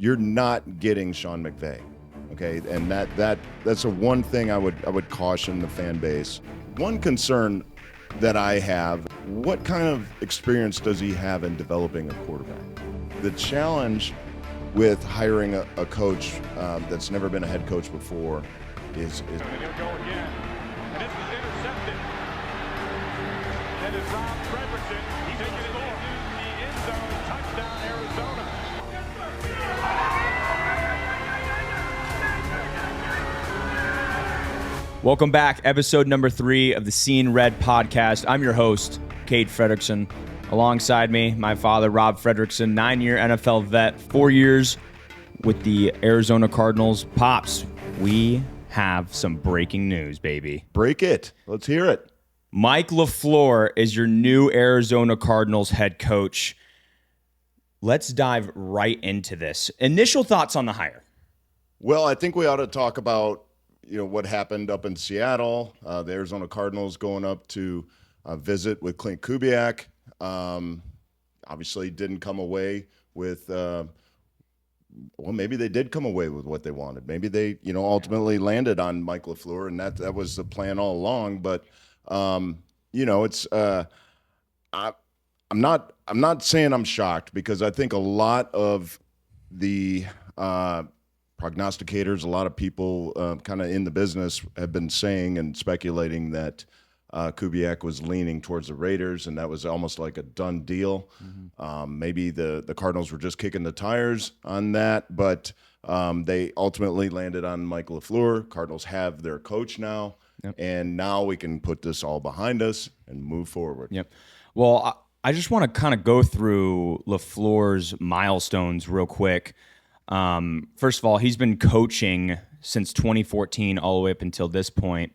you're not getting Sean McVay. Okay, and that's a one thing I would caution the fan base. One concern that I have, what kind of experience does he have in developing a quarterback? The challenge with hiring a coach that's never been a head coach before is and he'll go again. And this is intercepted. That is Rob Fredrickson. He's taking it into the end zone. Touchdown, Arizona. Welcome back. Episode number 3 of the Seein Red podcast. I'm your host, Cade Fredrickson. Alongside me, my father, Rob Fredrickson, 9-year NFL vet, 4 years with the Arizona Cardinals. Pops, we have some breaking news, baby. break it. Let's hear it. Mike LaFleur is your new Arizona Cardinals head coach. Let's dive right into this. Initial thoughts on the hire. Well, I think we ought to talk about what happened up in Seattle. The Arizona Cardinals going up to visit with Clint Kubiak. Obviously didn't come away with maybe they did come away with what they wanted. Maybe they ultimately landed on Mike LaFleur, and that was the plan all along. But it's I'm not saying I'm shocked, because I think a lot of the prognosticators, a lot of people kind of in the business have been saying and speculating that Kubiak was leaning towards the Raiders, and that was almost like a done deal. Mm-hmm. Maybe the Cardinals were just kicking the tires on that, but they ultimately landed on Mike LaFleur. Cardinals have their coach now, yep. And now we can put this all behind us and move forward. Yep. Well, I just want to kind of go through LaFleur's milestones real quick. First of all, he's been coaching since 2014 all the way up until this point.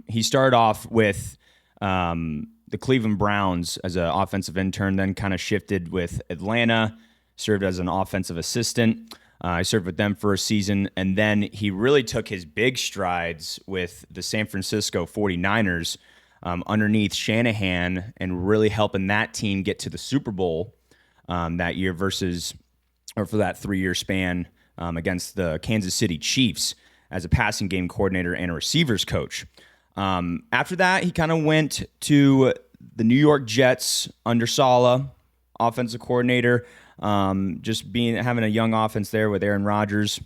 He started off with the Cleveland Browns as an offensive intern, then kind of shifted with Atlanta, served as an offensive assistant. I served with them for a season, and then he really took his big strides with the San Francisco 49ers underneath Shanahan, and really helping that team get to the Super Bowl that year for that 3-year span against the Kansas City Chiefs as a passing game coordinator and a receivers coach. After that, he kind of went to the New York Jets under Saleh, offensive coordinator, having a young offense there with Aaron Rodgers.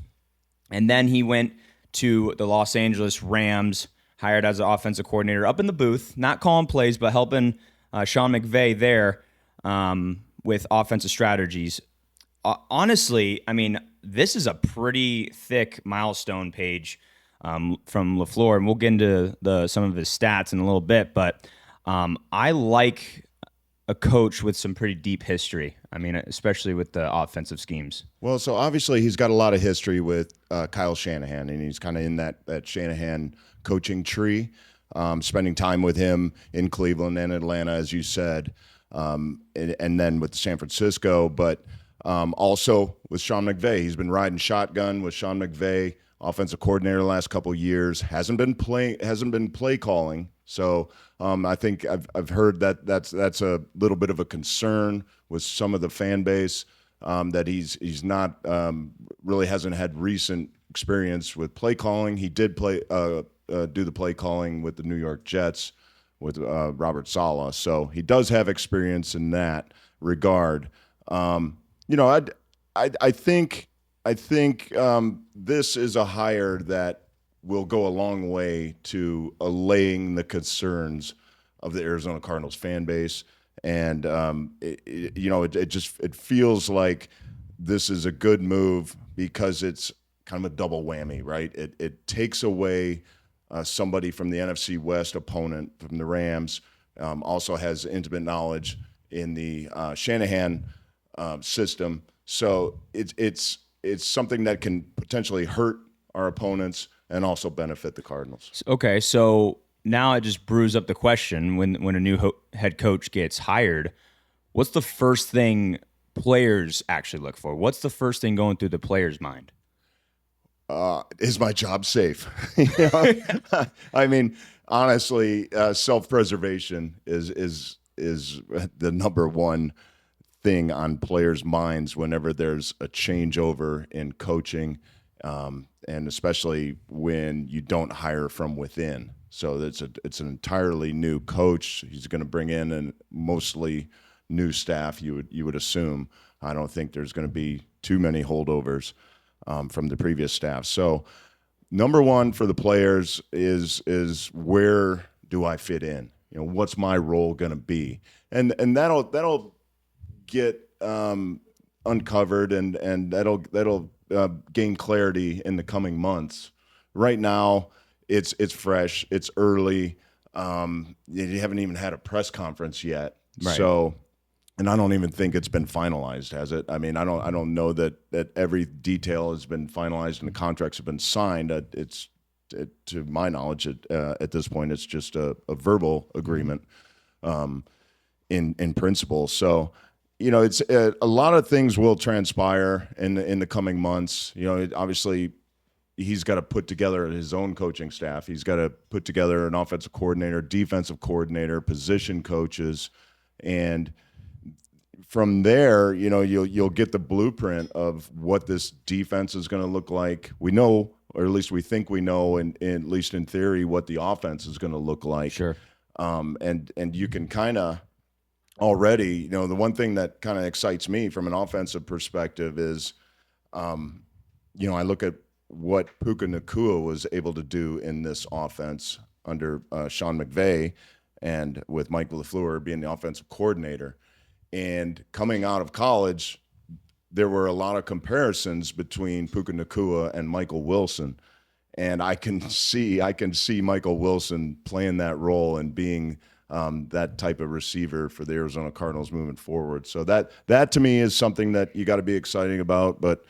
And then he went to the Los Angeles Rams, hired as an offensive coordinator up in the booth, not calling plays, but helping Sean McVay there with offensive strategies. Honestly, I mean, this is a pretty thick milestone page from LaFleur, and we'll get into some of his stats in a little bit, but I like a coach with some pretty deep history. I mean, especially with the offensive schemes. Well, so obviously he's got a lot of history with Kyle Shanahan, and he's kind of in that Shanahan coaching tree, spending time with him in Cleveland and Atlanta, as you said, and then with San Francisco, but also with Sean McVay. He's been riding shotgun with Sean McVay, offensive coordinator the last couple of years. Hasn't been play calling. So I think I've heard that's a little bit of a concern with some of the fan base, that he's not really hasn't had recent experience with play calling. He did do the play calling with the New York Jets with Robert Saleh. So he does have experience in that regard. I think this is a hire that will go a long way to allaying the concerns of the Arizona Cardinals fan base, and it feels like this is a good move because it's kind of a double whammy, right? It takes away somebody from the NFC West opponent from the Rams, also has intimate knowledge in the Shanahan system. So it's something that can potentially hurt our opponents and also benefit the Cardinals. Okay, so now it just brews up the question, when a new head coach gets hired, what's the first thing players actually look for? What's the first thing going through the player's mind? Is my job safe? I mean, honestly, self-preservation is the number one thing on players' minds whenever there's a changeover in coaching, and especially when you don't hire from within. So it's an entirely new coach. He's going to bring in and mostly new staff. You would assume. I don't think there's going to be too many holdovers from the previous staff. So number one for the players is where do I fit in? You know, what's my role going to be? And that'll get uncovered and that'll gain clarity in the coming months. Right now, it's fresh, it's early. You haven't even had a press conference yet, Right. So. And I don't even think it's been finalized, has it? I mean, I don't know that every detail has been finalized and the contracts have been signed. To my knowledge, at this point, it's just a verbal agreement in principle. So, you know, it's a lot of things will transpire in the coming months. You know, obviously, he's got to put together his own coaching staff. He's got to put together an offensive coordinator, defensive coordinator, position coaches, and from there, you know, you'll get the blueprint of what this defense is going to look like. We know, or at least we think we know, at least in theory, what the offense is going to look like. Sure. And you can kind of already, you know, the one thing that kind of excites me from an offensive perspective is, you know, I look at what Puka Nacua was able to do in this offense under Sean McVay and with Mike LaFleur being the offensive coordinator. And coming out of college, there were a lot of comparisons between Puka Nacua and Michael Wilson. And I can see Michael Wilson playing that role and being that type of receiver for the Arizona Cardinals moving forward. So that to me is something that you got to be excited about. But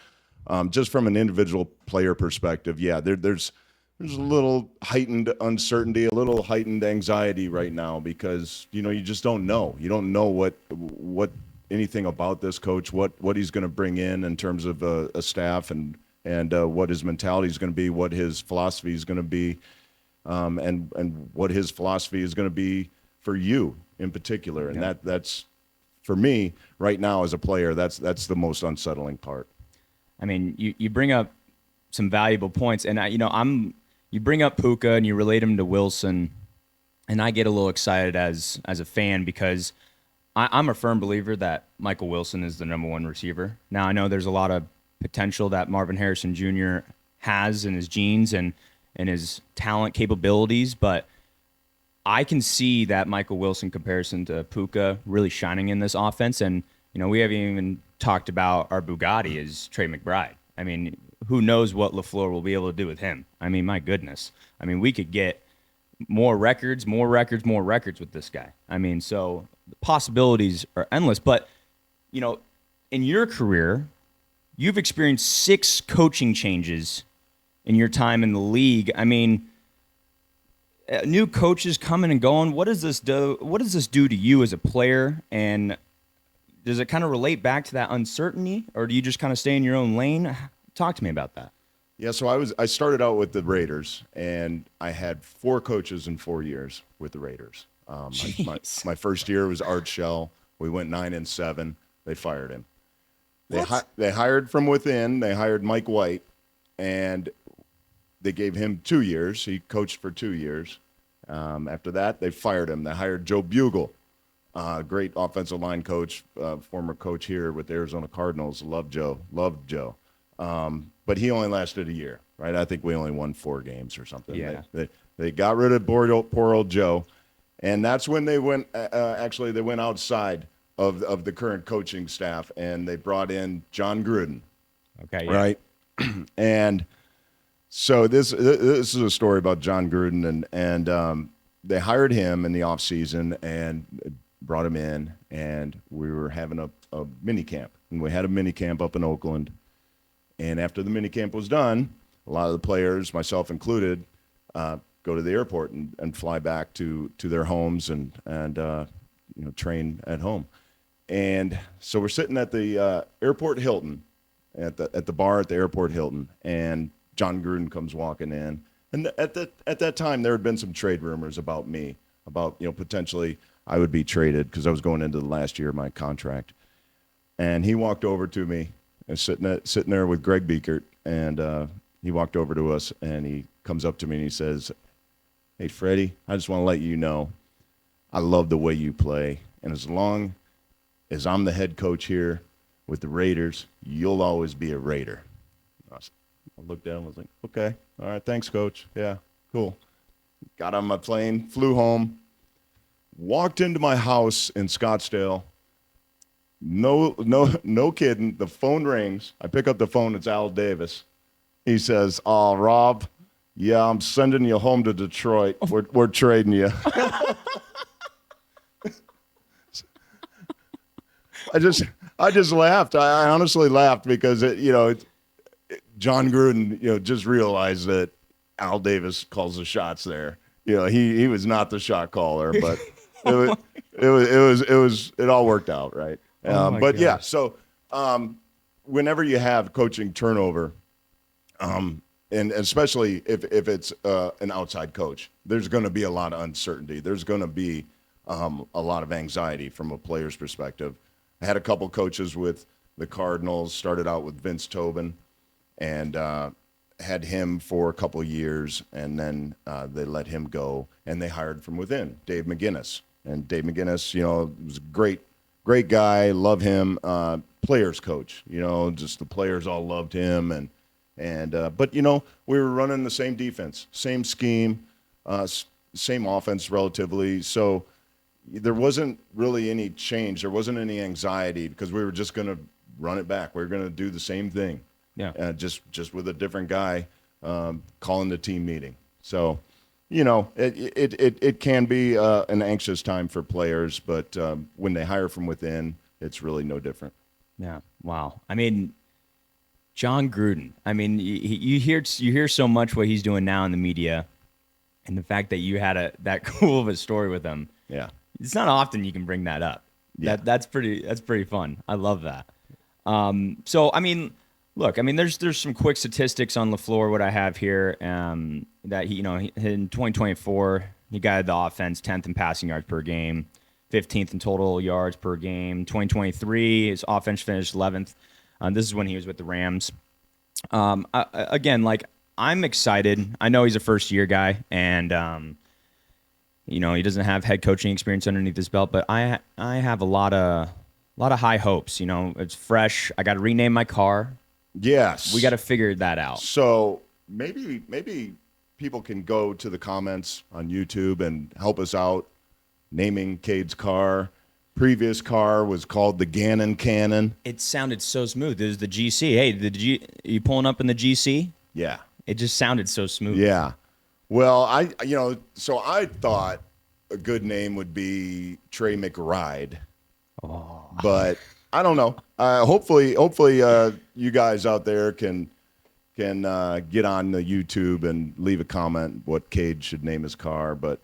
just from an individual player perspective, yeah, there's a little heightened uncertainty, a little heightened anxiety right now because, you know, you just don't know. You don't know what anything about this coach, what he's going to bring in terms of a staff and what his mentality is going to be, what his philosophy is going to be, and what his philosophy is going to be for you in particular. And that's for me right now as a player, that's the most unsettling part. I mean, you bring up some valuable points, and you bring up Puka and you relate him to Wilson, and I get a little excited as a fan because I'm a firm believer that Michael Wilson is the number one receiver. Now, I know there's a lot of potential that Marvin Harrison Jr. has in his genes and his talent capabilities, but I can see that Michael Wilson comparison to Puka really shining in this offense. And, you know, we haven't even talked about our Bugatti is Trey McBride. I mean, who knows what LaFleur will be able to do with him? I mean, my goodness. I mean, we could get more records with this guy. I mean, so the possibilities are endless. But, you know, in your career, you've experienced 6 coaching changes in your time in the league. I mean, new coaches coming and going. What does this do? What does this do to you as a player? And does it kind of relate back to that uncertainty, or do you just kind of stay in your own lane? Talk to me about that. Yeah, so I started out with the Raiders, and I had 4 coaches in 4 years with the Raiders. My first year was Art Shell. We went 9-7. They fired him. They hired from within. They hired Mike White, and they gave him 2 years. He coached for 2 years. After that, they fired him. They hired Joe Bugle, great offensive line coach, former coach here with the Arizona Cardinals. Loved Joe. But he only lasted a year, right? I think we only won 4 games or something. Yeah. They got rid of poor old Joe, and that's when they went. Actually, they went outside of the current coaching staff, and they brought in John Gruden. Okay. Yeah. Right. And so this is a story about John Gruden, and they hired him in the offseason and brought him in, and we were having a mini camp, and we had a mini camp up in Oakland. And after the mini camp was done, a lot of the players, myself included, go to the airport and fly back to their homes and train at home. And so we're sitting at the airport Hilton, at the bar at the airport Hilton, and John Gruden comes walking in. And at that time, there had been some trade rumors about me, about potentially I would be traded because I was going into the last year of my contract. And he walked over to me and sitting there with Greg Beekert, and he walked over to us, and he comes up to me and he says, "Hey, Freddie, I just want to let you know I love the way you play, and as long as I'm the head coach here with the Raiders, you'll always be a Raider." I looked at him and was like, "Okay, all right, thanks, Coach. Yeah, cool." Got on my plane, flew home, walked into my house in Scottsdale. No kidding. The phone rings. I pick up the phone. It's Al Davis. He says, "Oh, Rob, yeah, I'm sending you home to Detroit. We're trading you." I just laughed. I honestly laughed because John Gruden, just realized that Al Davis calls the shots there. He was not the shot caller, but it all worked out, right? But gosh. Yeah, so whenever you have coaching turnover, and especially if it's an outside coach, there's going to be a lot of uncertainty. There's going to be a lot of anxiety from a player's perspective. I had a couple coaches with the Cardinals, started out with Vince Tobin, and had him for a couple of years, and then they let him go, and they hired from within, Dave McGinnis. And Dave McGinnis, was a great guy, love him, players coach, just the players all loved him, but we were running the same defense, same scheme, same offense relatively, so there wasn't really any change. There wasn't any anxiety because we were just going to run it back. We were going to do the same thing. Yeah. Just with a different guy calling the team meeting. So, it can be an anxious time for players, but when they hire from within, it's really no different. Yeah. Wow. I mean, John Gruden. I mean, you hear so much what he's doing now in the media, and the fact that you had that cool of a story with him. Yeah. It's not often you can bring that up. Yeah. That's pretty fun. I love that. So I mean, look, there's some quick statistics on LaFleur. What I have here, that he in 2024 he guided the offense 10th in passing yards per game, 15th in total yards per game. 2023 his offense finished 11th. This is when he was with the Rams. Again, I'm excited. I know he's a first year guy, and he doesn't have head coaching experience underneath his belt, but I have a lot of high hopes. It's fresh. I got to rename my car. Yes. We got to figure that out. So maybe people can go to the comments on YouTube and help us out naming Cade's car. Previous car was called the Gannon Cannon. It sounded so smooth. It was the GC. Hey, you pulling up in the GC? Yeah. It just sounded so smooth. Yeah. Well, I thought a good name would be Trey McRide. Oh. But I don't know. Hopefully, you guys out there can get on the YouTube and leave a comment what Cade should name his car. But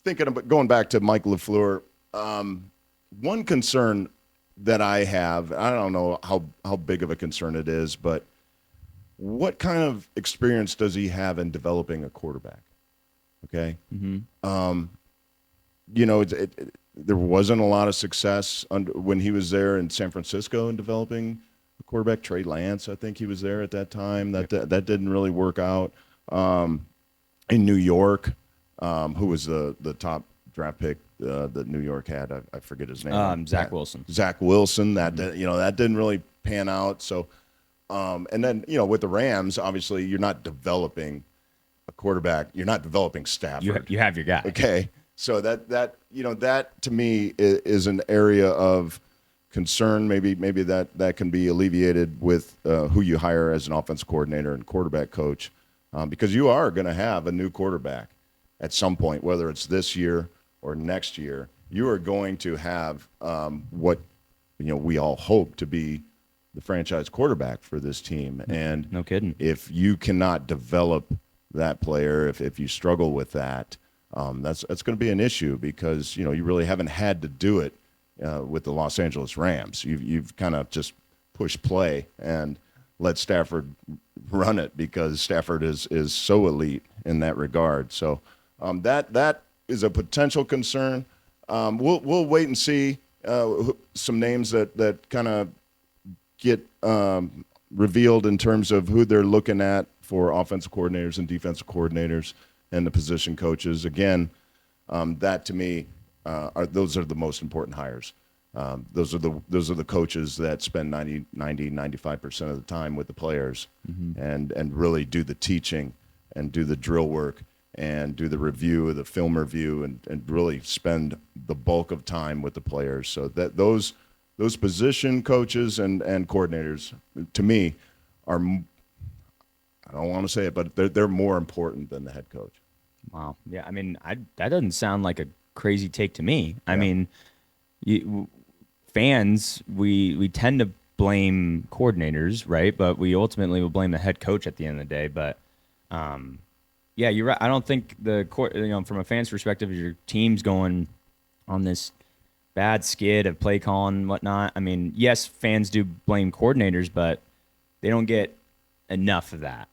thinking about going back to Mike LaFleur, one concern that I have, I don't know how big of a concern it is, but what kind of experience does he have in developing a quarterback? Okay. Mm-hmm. There wasn't a lot of success when he was there in San Francisco in developing a quarterback. Trey Lance, I think he was there at that time. That didn't really work out. In New York, who was the top draft pick that New York had? I forget his name. Zach Wilson. Zach Wilson. That didn't really pan out. So. And then, with the Rams, obviously, you're not developing a quarterback. You're not developing Stafford. You have your guy. Okay. So that to me is an area of concern. Maybe that can be alleviated with who you hire as an offense coordinator and quarterback coach, because you are going to have a new quarterback at some point, whether it's this year or next year. You are going to have what we all hope to be the franchise quarterback for this team. And no kidding. If you cannot develop that player, if you struggle with that, that's going to be an issue, because you really haven't had to do it with the Los Angeles Rams. You've kind of just pushed play and let Stafford run it, because Stafford is so elite in that regard. So that is a potential concern. We'll wait and see. some names that kind of get revealed in terms of who they're looking at for offensive coordinators and defensive coordinators and the position coaches. Again, that to me, those are the most important hires. Those are the coaches that spend 95% of the time with the players and really do the teaching and do the drill work and do the review, the film review, and really spend the bulk of time with the players. So that those position coaches and coordinators, to me, are, I don't want to say it, but they're more important than the head coach. Wow. Yeah, I mean, that doesn't sound like a crazy take to me. Yeah. I mean, fans, we tend to blame coordinators, right? But we ultimately will blame the head coach at the end of the day. But yeah, you're right. I don't think from a fan's perspective, your team's going on this bad skid of play calling and whatnot. I mean, yes, fans do blame coordinators, but they don't get enough of that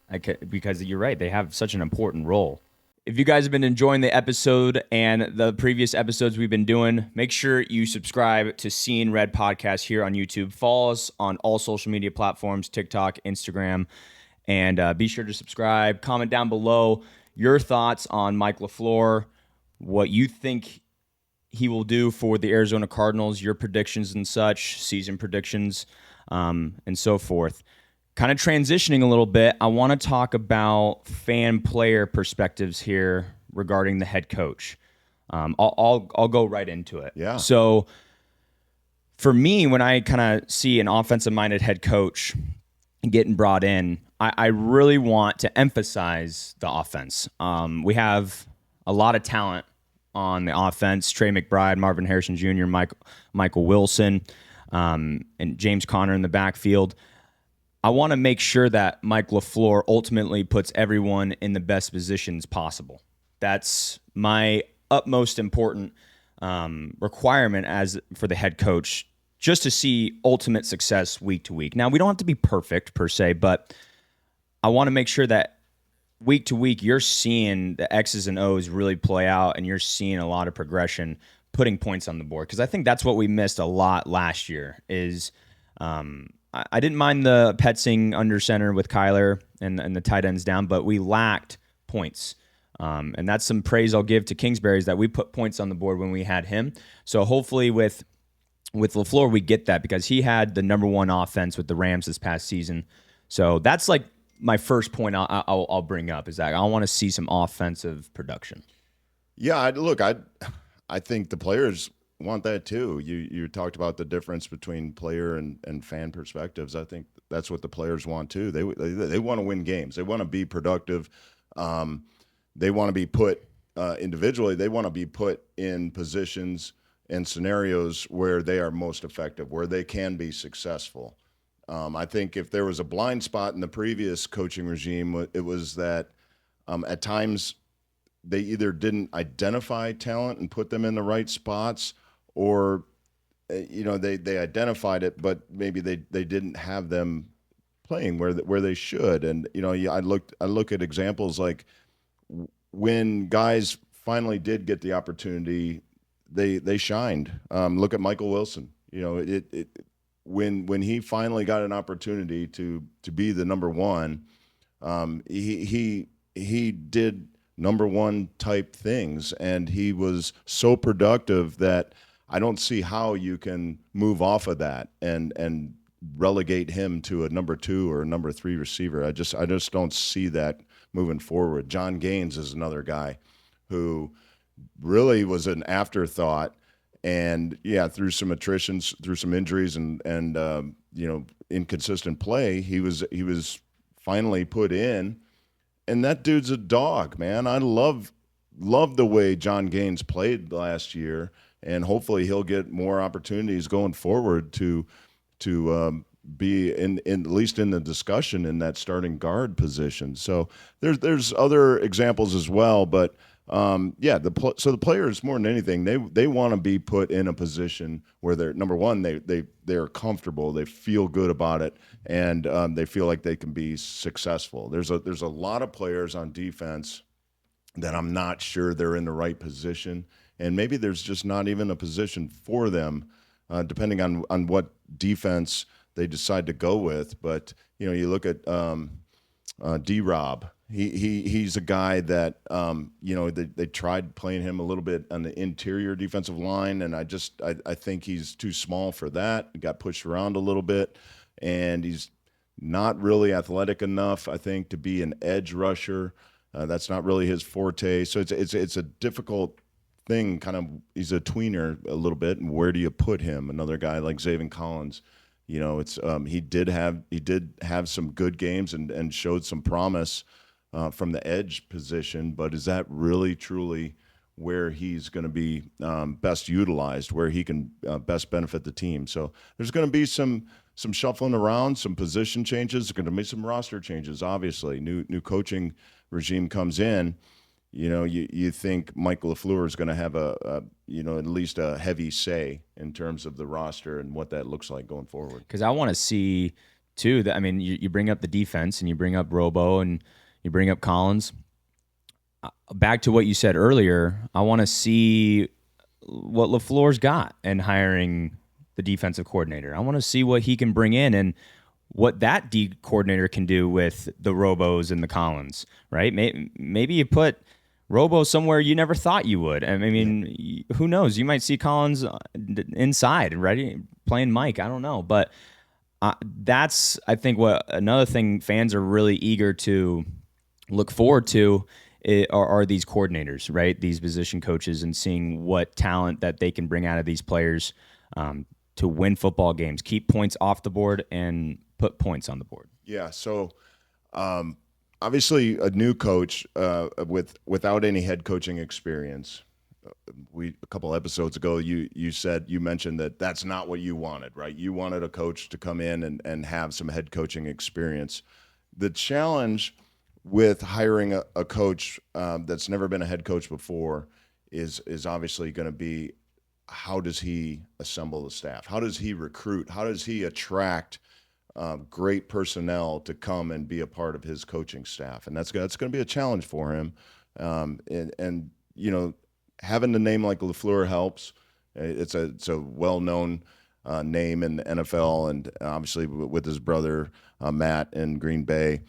because you're right. They have such an important role. If you guys have been enjoying the episode and the previous episodes we've been doing, make sure you subscribe to Seein Red podcast here on YouTube. Follow us on all social media platforms, TikTok, Instagram, and be sure to subscribe. Comment down below your thoughts on Mike LaFleur, what you think he will do for the Arizona Cardinals, your predictions and such, season predictions, and so forth. Kind of transitioning a little bit, I want to talk about fan-player perspectives here regarding the head coach. I'll go right into it. Yeah. So for me, when I kind of see an offensive-minded head coach getting brought in, I really want to emphasize the offense. We have a lot of talent on the offense: Trey McBride, Marvin Harrison Jr., Michael Wilson, and James Conner in the backfield. I want to make sure that Mike LaFleur ultimately puts everyone in the best positions possible. That's my utmost important requirement for the head coach, just to see ultimate success week to week. Now, we don't have to be perfect per se, but I want to make sure that week to week you're seeing the X's and O's really play out and you're seeing a lot of progression, putting points on the board. Because I think that's what we missed a lot last year is I didn't mind the Petsing under center with Kyler and the tight ends down, but we lacked points. And that's some praise I'll give to Kingsbury is that we put points on the board when we had him. So hopefully with LaFleur, we get that because he had the number one offense with the Rams this past season. So that's like my first point I'll bring up is that I want to see some offensive production. Yeah, I think the players want that too. You talked about the difference between player and fan perspectives. I think that's what the players want too. They want to win games. They want to be productive. They want to be put individually. They want to be put in positions and scenarios where they are most effective, where they can be successful. I think if there was a blind spot in the previous coaching regime, it was that at times they either didn't identify talent and put them in the right spots, or they identified it, but maybe they didn't have them playing where they should. And I look at examples like when guys finally did get the opportunity, they shined. Look at Michael Wilson. When he finally got an opportunity to be the number one, he did number one type things, and he was so productive that I don't see how you can move off of that and relegate him to a number two or a number three receiver. I just don't see that moving forward. John Gaines is another guy who really was an afterthought, and through some attritions, through some injuries, and inconsistent play, he was finally put in, and that dude's a dog, man. I love the way John Gaines played last year. And hopefully he'll get more opportunities going forward to be in at least in the discussion in that starting guard position. So there's other examples as well, but so the players more than anything they want to be put in a position where they're number one, they're comfortable, they feel good about it, and they feel like they can be successful. There's a lot of players on defense that I'm not sure they're in the right position. And maybe there's just not even a position for them depending on what defense they decide to go with. But you look at D-Rob. He's a guy that they tried playing him a little bit on the interior defensive line, and I think he's too small for that. He got pushed around a little bit, and he's not really athletic enough, I think, to be an edge rusher. That's not really his forte. So it's a difficult thing. Kind of, he's a tweener a little bit. And where do you put him? Another guy like Zaven Collins, he did have some good games and showed some promise from the edge position. But is that really truly where he's going to be best utilized, where he can best benefit the team? So there's going to be some shuffling around, some position changes. There's going to be some roster changes. Obviously, new coaching regime comes in. You think Mike LaFleur is going to have at least a heavy say in terms of the roster and what that looks like going forward. Because I want to see too that, I mean, you bring up the defense and you bring up Robo and you bring up Collins. Back to what you said earlier, I want to see what LaFleur's got in hiring the defensive coordinator. I want to see what he can bring in and what that D coordinator can do with the Robos and the Collins, right? Maybe you put Robo somewhere you never thought you would. I mean, who knows? You might see Collins inside, right, playing Mike. I don't know. But that's, I think, what another thing fans are really eager to look forward to are these coordinators, right? These position coaches, and seeing what talent that they can bring out of these players to win football games, keep points off the board, and put points on the board. Yeah. So obviously a new coach without any head coaching experience. A couple episodes ago, you mentioned that that's not what you wanted, right? You wanted a coach to come in and have some head coaching experience. The challenge with hiring a coach that's never been a head coach before is obviously going to be, how does he assemble the staff? How does he recruit? How does he attract great personnel to come and be a part of his coaching staff? And that's going to be a challenge for him. And having a name like LaFleur helps. It's a well-known name in the NFL, and obviously with his brother Matt in Green Bay.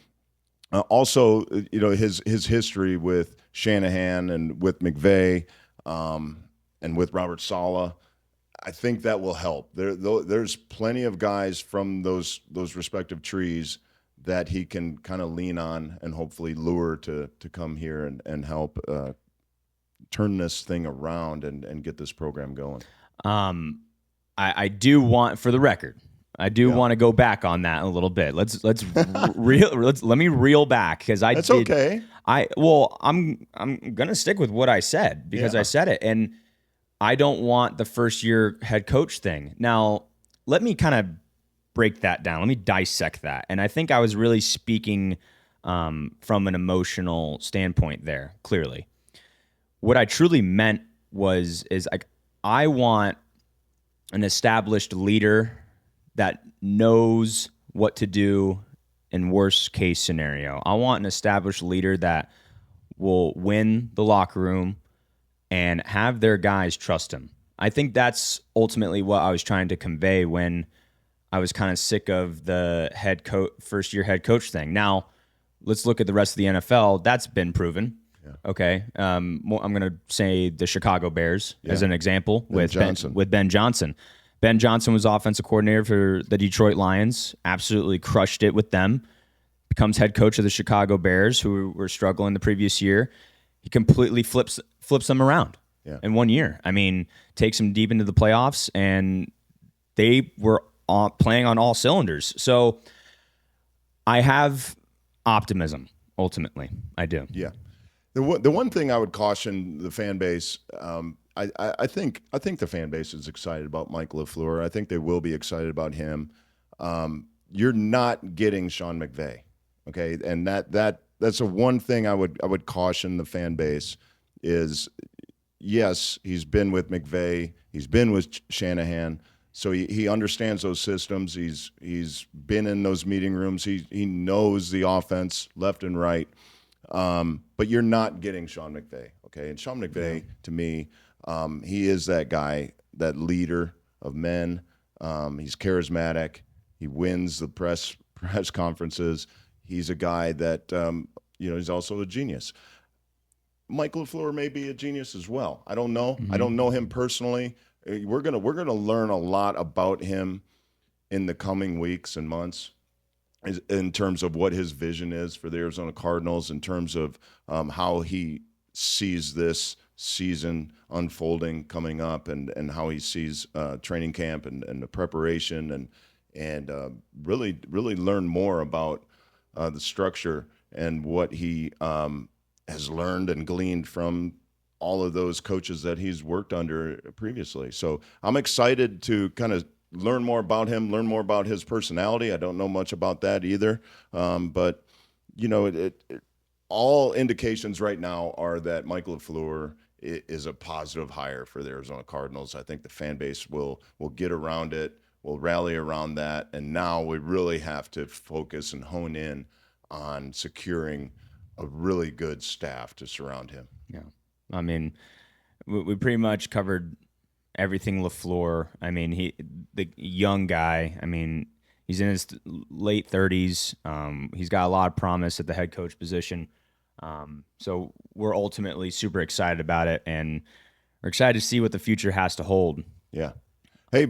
Also, his history with Shanahan and with McVay and with Robert Saleh, I think that will help. There's plenty of guys from those respective trees that he can kind of lean on and hopefully lure to come here and help turn this thing around and get this program going. I do want, for the record, I do want to go back on that a little bit. Let me reel back, because That's okay. I'm gonna stick with what I said, because I said it, and I don't want the first year head coach thing. Now, let me kind of break that down. Let me dissect that. And I think I was really speaking from an emotional standpoint there, clearly. What I truly meant is like, I want an established leader that knows what to do in worst case scenario. I want an established leader that will win the locker room and have their guys trust him. I think that's ultimately what I was trying to convey when I was kind of sick of the first year head coach thing. Now, let's look at the rest of the NFL. That's been proven. Yeah. Okay. I'm going to say the Chicago Bears as an example with Ben Johnson. Ben Johnson was offensive coordinator for the Detroit Lions, absolutely crushed it with them, becomes head coach of the Chicago Bears, who were struggling the previous year. He completely flips them around in 1 year. I mean, takes them deep into the playoffs, and they were playing on all cylinders. So I have optimism, ultimately. I do. Yeah. The one thing I would caution the fan base, I think the fan base is excited about Mike LaFleur. I think they will be excited about him. You're not getting Sean McVay, okay? And that's the one thing I would caution the fan base is, yes, he's been with McVay, he's been with Shanahan, so he understands those systems. He's been in those meeting rooms. He knows the offense left and right. But you're not getting Sean McVay, okay? And Sean McVay, to me, he is that guy, that leader of men. He's charismatic. He wins the press conferences. He's a guy that he's also a genius. Mike LaFleur may be a genius as well. I don't know. I don't know him personally. We're gonna learn a lot about him in the coming weeks and months, in terms of what his vision is for the Arizona Cardinals, in terms of how he sees this season unfolding coming up, and how he sees training camp and the preparation, and really learn more about the structure and what he has learned and gleaned from all of those coaches that he's worked under previously. So I'm excited to kind of learn more about him, learn more about his personality. I don't know much about that either. But, all indications right now are that Mike LaFleur is a positive hire for the Arizona Cardinals. I think the fan base will get around it, will rally around that. And now we really have to focus and hone in on securing a really good staff to surround him. Yeah. I mean, we pretty much covered everything LaFleur. I mean, the young guy, I mean, he's in his late 30s. He's got a lot of promise at the head coach position. So we're ultimately super excited about it, and we're excited to see what the future has to hold. Yeah. Hey,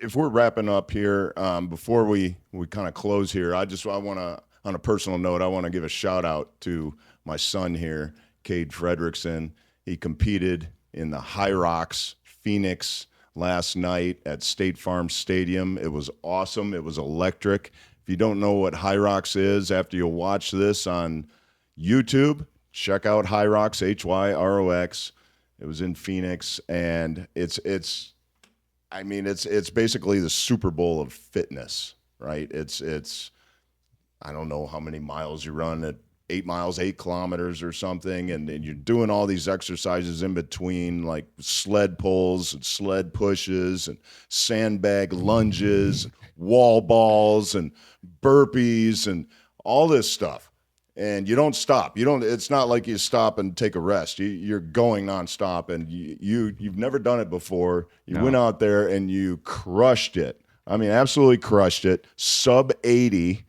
if we're wrapping up here, before we kind of close here, I want to, on a personal note, I want to give a shout out to my son here, Cade Fredrickson. He competed in the Hyrox Phoenix last night at State Farm Stadium. It was awesome. It was electric. If you don't know what Hyrox is, after you watch this on YouTube, check out Hyrox, Hyrox. It was in Phoenix, and it's basically the Super Bowl of fitness, right? It's I don't know how many miles you run at 8 miles, 8 kilometers or something. And you're doing all these exercises in between, like sled pulls and sled pushes and sandbag lunges, wall balls and burpees and all this stuff. And you don't stop. It's not like you stop and take a rest. You're going nonstop, and you've never done it before. You went out there and you crushed it. I mean, absolutely crushed it. Sub 80.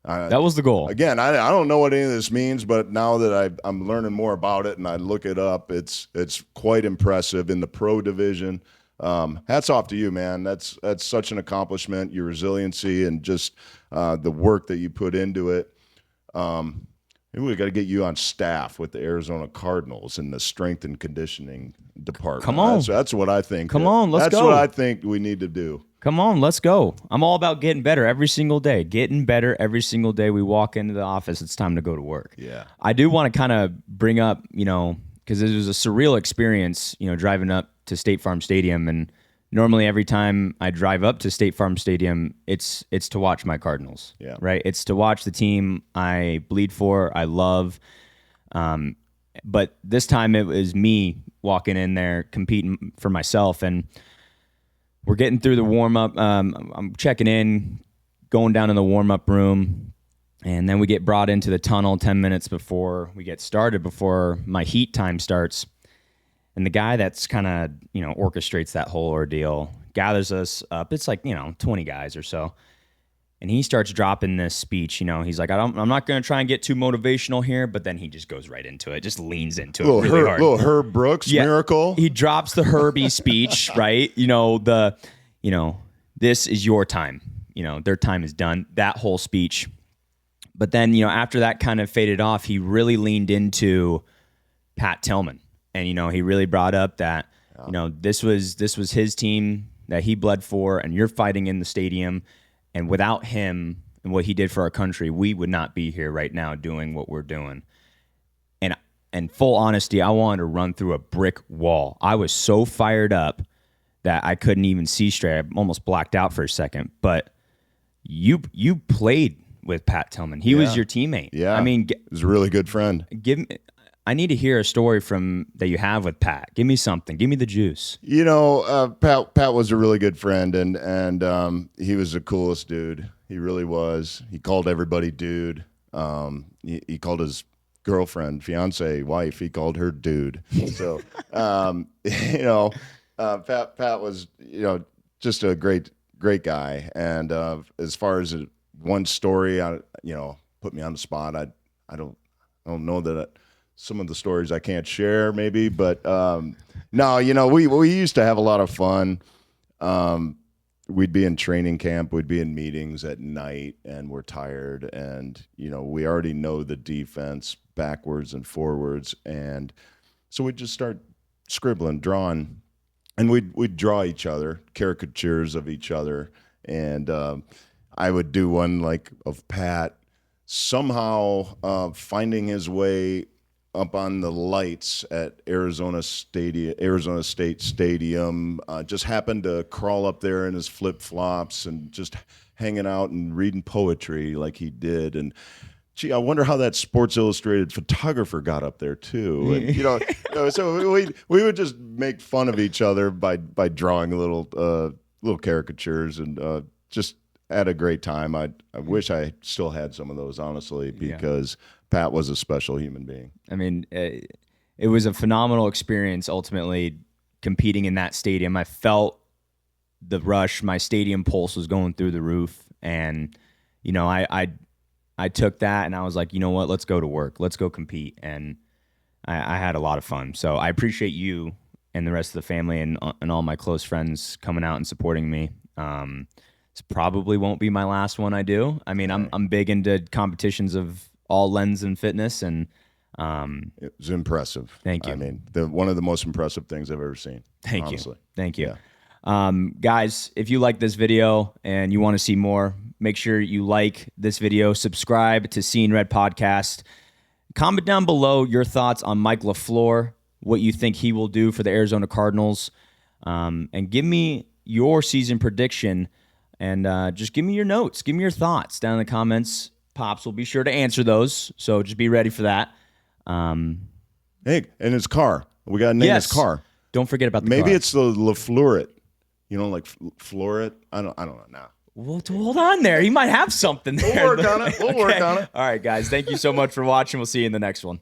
That was the goal. Again, I don't know what any of this means, but now that I'm learning more about it and I look it up, it's quite impressive in the pro division. Hats off to you, man. That's such an accomplishment. Your resiliency and just the work that you put into it. Maybe we got to get you on staff with the Arizona Cardinals in the strength and conditioning department. Come on, that's what I think. Come on, let's go. That's what I think we need to do. Come on, let's go. I'm all about getting better every single day. Getting better every single day we walk into the office, it's time to go to work. Yeah. I do want to kind of bring up, because it was a surreal experience, driving up to State Farm Stadium. And normally every time I drive up to State Farm Stadium, it's to watch my Cardinals. Yeah. Right? It's to watch the team I bleed for, I love. But this time it was me walking in there competing for myself, and we're getting through the warm-up. I'm checking in, going down in the warm-up room, and then we get brought into the tunnel 10 minutes before we get started, before my heat time starts. And the guy that's kind of, orchestrates that whole ordeal gathers us up. It's like, 20 guys or so. And he starts dropping this speech. He's like, I'm not going to try and get too motivational here, but then he just goes right into it, just leans into it really hard. Little Herb Brooks miracle. He drops the Herbie speech, right? This is your time. Their time is done. That whole speech. But then, after that kind of faded off, he really leaned into Pat Tillman. And, he really brought up that, this was his team that he bled for, and you're fighting in the stadium. And without him and what he did for our country, we would not be here right now doing what we're doing. And in full honesty, I wanted to run through a brick wall. I was so fired up that I couldn't even see straight. I almost blacked out for a second. But you played with Pat Tillman. He was your teammate. Yeah. I mean, he was a really good friend. I need to hear a story that you have with Pat. Give me something. Give me the juice. Pat was a really good friend, and he was the coolest dude. He really was. He called everybody dude. He called his girlfriend, fiance, wife. He called her dude. So, Pat was, just a great guy. And as far as one story, put me on the spot. I don't know that some of the stories I can't share, maybe, but no, we used to have a lot of fun. We'd be in training camp, we'd be in meetings at night, and we're tired, and we already know the defense backwards and forwards, and so we'd just start scribbling, drawing, and we'd draw each other, caricatures of each other, and I would do one like of Pat somehow finding his way up on the lights at Arizona State Stadium. Just happened to crawl up there in his flip-flops and just hanging out and reading poetry like he did. And gee, I wonder how that Sports Illustrated photographer got up there too. And, so we would just make fun of each other by drawing little caricatures, and just had a great time. I wish I still had some of those, honestly, because Pat was a special human being. I mean, it was a phenomenal experience, ultimately, competing in that stadium. I felt the rush. My stadium pulse was going through the roof. And, I took that and I was like, you know what, let's go to work. Let's go compete. And I had a lot of fun. So I appreciate you and the rest of the family and all my close friends coming out and supporting me. This probably won't be my last one I do. I mean, I'm big into competitions of all lens and fitness, and it was impressive. Thank you. I mean, one of the most impressive things I've ever seen. Thank you. Guys, if you like this video and you want to see more, make sure you like this video, subscribe to Seein Red podcast. Comment down below your thoughts on Mike LaFleur, what you think he will do for the Arizona Cardinals, and give me your season prediction, and just give me your notes. Give me your thoughts down in the comments. Pops will be sure to answer those, so just be ready for that. Hey, and his car. We got to name his car. Don't forget about the Maybe car. it's the LaFleur it. Like Floret. I don't know now. Well, hold on there. He might have something there. We'll work on it. We'll work on it. All right, guys. Thank you so much for watching. We'll see you in the next one.